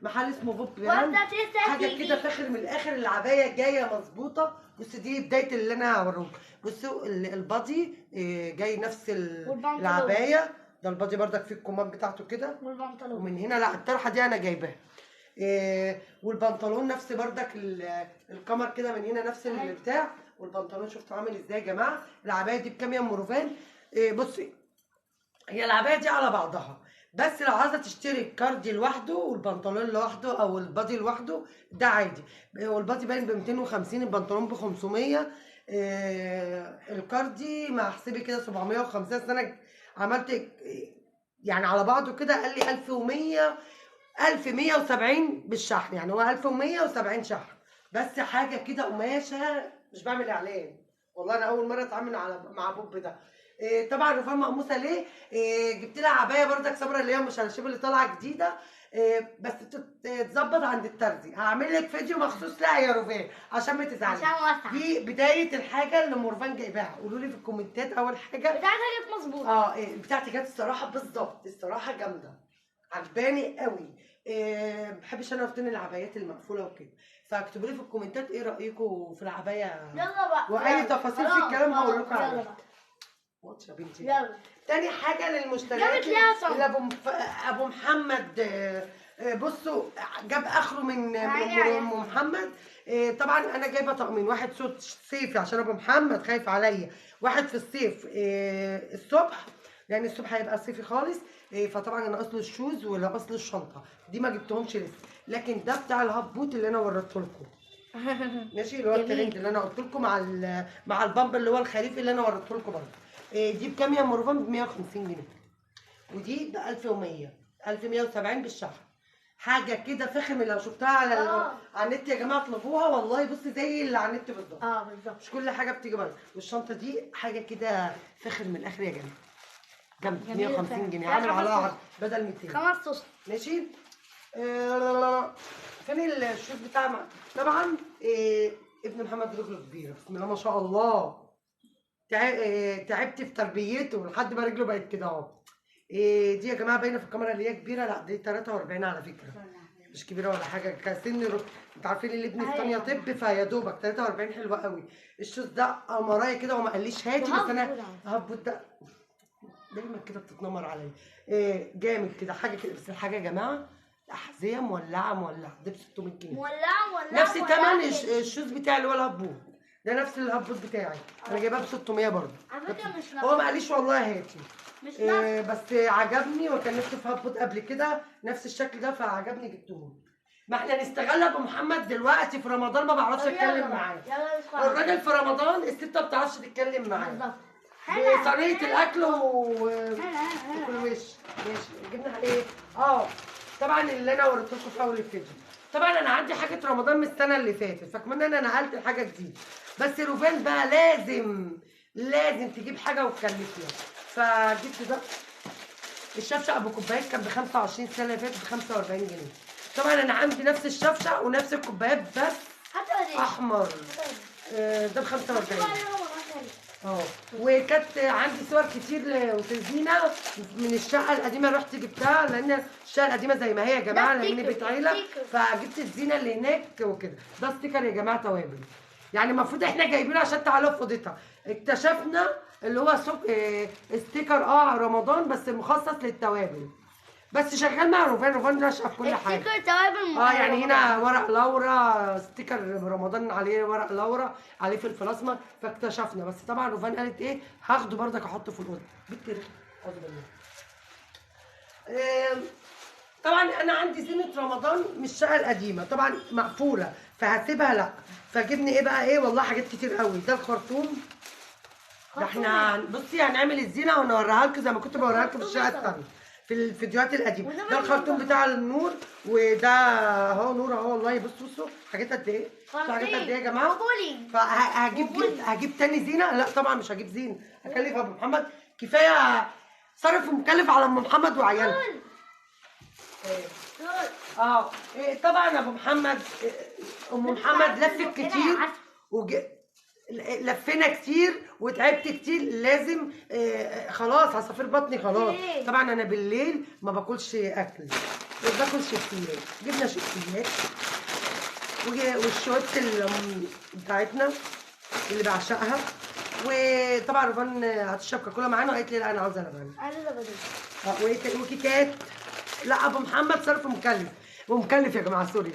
محل اسمه بوب براند، حاجه كده فاخر من الاخر. العبايه جايه مظبوطه. بص دي بدايه اللي انا هوريكم. بصوا البادي جاي نفس العبايه. ده البادي بردك فيه الكمام بتاعته كده، والبنطلون ومن هنا لا الطرحه دي انا جايباها. والبنطلون نفس بردك القمر كده من هنا نفس البتاع. والبنطلون شفتوا عامل ازاي يا جماعه. العبايه دي بكام يا ام روفان؟ بصي هي العبايه دي على بعضها، بس لو عايزه تشتري الكاردي لوحده والبنطلون لوحده او البادي لوحده ده عادي. والبادي باين ب 250، البنطلون ب 500. الكاردي مع حسابي كده 750. انا عملت يعني على بعضه كده قال لي 1100 1170 بالشحن، يعني هو 1170 شحن. بس حاجه كده قماشه، مش بعمل اعلان والله، انا اول مره اتعامل مع بوب ده. طبعا رفان مقموصه ليه. جبت لها عبايه بردك سمرا اللي هي مش الشبه اللي طالعه جديده. بس تتظبط عند الترزي. هعمل لك فيديو مخصوص لها يا رفان عشان ما تزعليش. دي بدايه الحاجه اللي ام رفان جايباها. قولوا لي في الكومنتات اول حاجه بتاعتها جت مظبوطه. بتاعتي جت الصراحه بالظبط، الصراحه جامده عجباني قوي. ما بحبش انا روتين العبايات المقفوله وكده. فاكتبوا لي في الكومنتات ايه رايكم في العبايه. يلا بقى. واي تفاصيل في الكلام هقول لكم عليها. يلا بقى. ماتش يا بنتي. يلا. تاني حاجه للمشتريات اللي ابو محمد. بصوا جاب اخره من ام محمد. طبعا انا جايبه طقمين، واحد صوت صيفي عشان ابو محمد خايف عليا، واحد في الصيف الصبح لان الصبح هيبقى صيفي خالص. فطبعا انا اصل الشوز ولا اصل الشنطه دي ما جبتهمش لسه، لكن ده بتاع الهاب بوت اللي انا وريته لكم. ماشي اللي هو الترند اللي انا قلت لكم مع البامب اللي هو الخريفي اللي انا وريته لكم برضه. دي بكام يا ام روفان؟ ب 150 جنيه. ودي ب 1100 1170 بالشحن. حاجه كده فخم. لو شفتها على النت يا جماعه اطلبوها والله. بصي زي اللي على النت بالظبط. بالظبط. مش كل حاجه بتيجي بره. والشنطه دي حاجه كده فخر من الاخر يا جماعه. جنب 150 جنيه عامل عليها عرض بدل 200. 5 ماشي. فين الشوز بتاع طبعا ابن محمد رجله كبيره بسم الله ما شاء الله. تعبت في تربيته لحد ما رجله بقت كده اهو. دي يا جماعه باينه في الكاميرا اللي هي كبيره، لا دي 43 على فكره، مش كبيره ولا حاجه. كسن انتوا عارفين اللي ابني في ثانيه طب فيا دوبك 43 حلوه قوي. الشوز ده قمرايه كده وما قاليش هاتي، بس انا هبط ده دايما كده بتتنمر عليا. جامد كده حاجه كده. بس الحاجه يا جماعه احذيه مولعه دي ب 600 جنيه مولعه نفس ثمن الشوز بتاعي اللي هو الهبوط ده، نفس الهبوط بتاعي انا جايبها ب 600 برضه. على فكره مش هو ما قاليش والله هاتي، مش بس عجبني وكان نفسي في هبوط قبل كده نفس الشكل ده فعجبني جبتهم. ما احنا نستغل ابو محمد دلوقتي في رمضان ما بعرفش اتكلم معاه. الراجل في رمضان الست ما بتعرفش تتكلم معاه بالظبط. صينيه الاكل وكل وش. ماشي جبنا عليه طبعا اللي انا وريته لكم في اول الفيديو. طبعا انا عندي حاجه رمضان من السنه اللي فاتت فكمان انا نقلت الحاجه جديده. بس روفان بقى لازم تجيب حاجه وتكلفني. فجبت ده الشفشق ابو كوبايات كان ب 25 السنه اللي فاتت ب 45 جنيه. طبعا انا عندي نفس الشفشق ونفس الكوبايات بس احمر ده ب 45. وكانت عندي صور كتير لزينه من الشقه القديمه رحت جبتها لان الشقه القديمه زي ما هي يا جماعه لان بيت عيله فجبت الزينه اللي هناك وكده. ده ستيكر يا جماعه توابل، يعني المفروض احنا جايبينه عشان تعالوا في اوضتها. اكتشفنا اللي هو ستيكر رمضان بس مخصص للتوابل، بس شغال مع روفان راشقه في كل حاجه. ستيكر توابل يعني هنا ورق لورا ستيكر رمضان عليه ورق لورا عليه فلفل اسمر فاكتشفنا. بس طبعا روفان قالت ايه هاخده بردك احطه في الاوضه بنت طبعا انا عندي زينه رمضان من الشقه القديمه طبعا مقفوله فهسيبها لا. فجبني ايه بقى والله حاجات كتير قوي. ده الخرطوم ده احنا بصي هنعمل الزينه ونوريها لكم زي ما كنت بوريها لكم في الشقه الثانيه في الفيديوهات القديمه. ده الخرطوم بتاع النور وده اهو نور اهو والله. بصوا حاجات قد ايه حاجات قد ايه يا جماعه. فهجيب تاني زينه. لا طبعا مش هجيب زينه هكلف ابو محمد كفايه صرف ومكلف على ام محمد وعيالها. طبعا ابو محمد ام محمد لفت كتير لفينا كتير وتعبت كتير لازم خلاص عصافير بطني خلاص. طبعا انا بالليل ما باكلش اكل باكل شيبسيات. جبنا شيبسيات والشوت بتاعتنا اللي بعشقها. وطبعا ريفان هتشرب كاكولا معانا وقالت لي لا انا عاوزه لبن. انا لبن. وكيكات. لا ابو محمد صرف مكلف ومكلف يا جماعه سوري.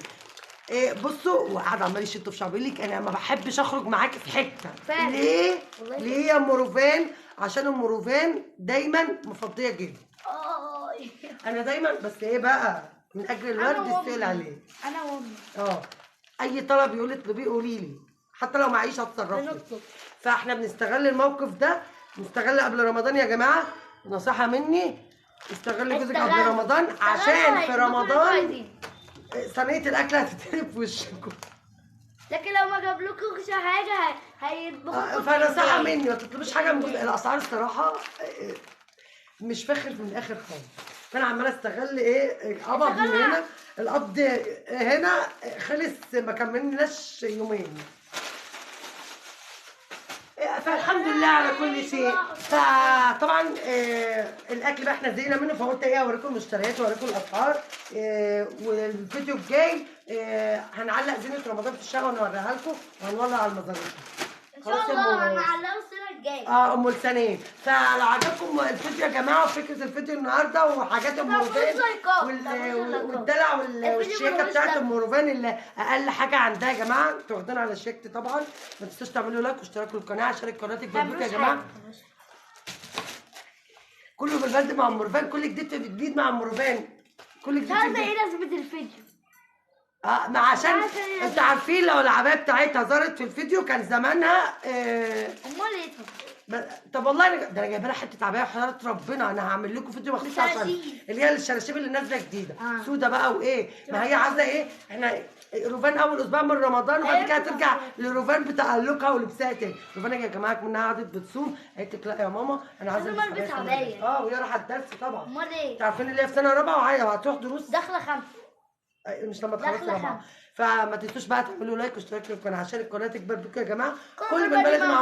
بصوا وقاعد عمال يشد في شعره بيقول لك انا ما بحبش اخرج معاكي في حته. فعلا. ليه؟ والله ليه يا ام روفان؟ عشان ام روفان دايما مفضيه جدا. انا دايما بس ايه بقى من اجل الورد السئل عليه. انا وامي. اي طلب يقول لي اطلبيه قولي لي حتى لو معيش هتصرف لك. فاحنا بنستغل الموقف ده، نستغل قبل رمضان يا جماعه. نصيحه مني استغل جوزك قبل رمضان عشان في رمضان صينيه الاكل هتتقلب في وشكم. لكن لو ما جابلكوش حاجه هيطبخوا. فنصيحه مني ما تطلبوش حاجه من الاسعار الصراحه مش فاخر من الاخر خالص. فانا عماله استغل قبض من هنا. القبض هنا خلص ما كملناش يومين. فالحمد لله على كل شيء. فطبعا الاكل بقى احنا زهقنا منه فقلت اوريكم المشتريات واوريكم الاسعار. والفيديو الجاي هنعلق زينه رمضان في الشقه ونوريها لكم وهنولع على المزارات. ان شاء الله هنعلقه السنه الجايه. ام لسانين. فلو عجبكم الفيديو يا جماعه وفكره الفيديو النهارده وحاجات ام روفان والدلع والشياكه بتاعت ام روفان اللي اقل حاجه عندها يا جماعه انتوا واخدين على شياكتي طبعا. ما تنسوش تعملوا لايك واشتراكوا القناه عشان القناه تكبر يا جماعه. كله بالبلد مع ام روفان. كل جديد مع ام روفان. كل جديد. هذا ايه لازمه الفيديو؟ ما عشان انتوا عارفين لو العبايه بتاعتها ظهرت في الفيديو كان زمانها امال ايه؟ طب والله ده انا جايبه لها حته عبايه وحضرت ربنا. انا هعمل لكم فيديو مخصوص عشان اللي هي الشراشيب اللي نازله جديده سودا بقى وايه. ما هي عايزه ايه احنا روفان اول اسبوع من رمضان وبعد كده هترجع لروفان بتألقها ولبسها تاني. روفان يا جماعه منها قعدت بتصوم قالت لك لا يا ماما انا عايزه البس عبايه. وهي راحت درس طبعا. امال ايه؟ انتوا عارفين اللي هي في سنه رابعه وهتروح دروس داخله 5 مش لما تخلص رابعه. فما تنسوش بقى تعملوا لايك واشتراك في القناه عشان القناه تكبر بكم يا جماعه. كل من بلد